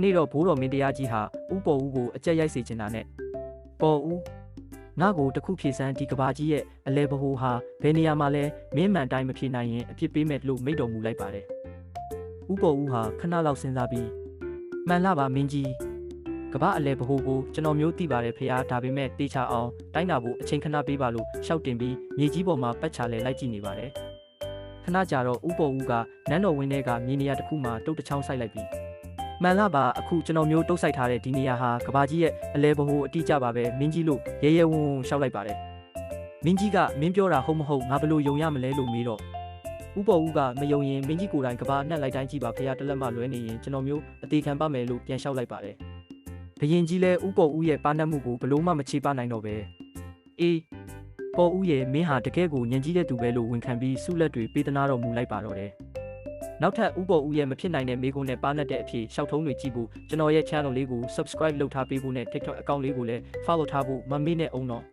နေ့တော့ဘိုးတော်မင်းတရားကြီးဟာဥပေါ်ဦးကိုအကြက်ရိုက်စေချင်တာနဲ့ပေါ်ဦးငါ့ကိုတခုဖြေစမ်းဒီကဘာကြီးရဲ့အလဲဘဟိုဟာဘယ်နေရာမှာလဲမင်းမှန်တိုင်းမဖြေနိုင်ရင်အပြစ်ပေးမယ်လို့မိန့်တော်မူလိုက်ပါတယ်ဥပေါ်ဦးဟာခဏလောက်စဉ်းစားပြီးမှန်လားပါမင်းကြီးကဘာအလဲဘဟိုကိုကျွန်တော်မျိုးသိပါတယ်ဖေအားဒါပေမဲ့တေချာအောင်တိုင်းတာဖို့အချိန်ခဏပေးပါလို့ရှောက်တင်ပြီးမြေကြီးပေါ်မှာပတ်ချလဲလိုက်ကြည့်နေပါတယ်ခဏကြာတော့ဥပေါ်ဦးကနန်းတော်ဝင်းထဲကမြေနေရာတစ်ခုမှာတုတ်တချောင်းဆိုင်လိုက်ပြီးမှန်လားပါအခုကျွန်တော်မျိုးတုတ်ဆိုင်ထားတဲ့ဒီနေရာဟာကဘာကြီးရဲ့အလဲဘဟိုအတိအကျပါပဲမင်းကြီးလို့ရဲရဲဝံ့ဝံ့ရှောက်လိုက်ပါတယ်မင်းကြီးကမင်းပြောတာဟုတ်မဟုတ်ငါဘလို့ယုံရမလဲလို့မေးတော့ဥပေါ်ဦးကမယုံရင်မင်းကြီးကိုယ်တိုင်ကဘာနှက်လိုက်တိုင်းကြည့်ပါဖေရတလက်မှလွဲနေရင်ကျွန်တော်မျိုးအသေးခံပါမယ်လို့ပြန်လျှောက်လိုက်ပါတယ်ဘရင်ကြီးလဲဥပေါ်ဦးရဲ့ပါနှက်မှုကိုဘလို့မှမချေပနိုင်တော့ပဲအေးပေါ်ဦးရဲ့မင်းဟာတကယ်ကိုညံကြီးတဲ့သူပဲလို့ဝန်ခံပြီးဆုလက်တွေပေးသနာတော်မူလိုက်ပါတော့တယ်နောက်ထပ်ဥပေါ်ဦးရဲ့မဖြစ်နိုင်တဲ့မိကုန်းနဲ့ပါနှက်တဲ့အဖြစ်ရှောက်ထုံးတွေကြည့်ဖို့ကျွန်တော်ရဲ့ channel လေးကို subscribe လုပ်ထားပေးဖို့နဲ့ TikTok account လေးကိုလည်း follow ထားဖို့မမေ့နဲ့အောင်တော့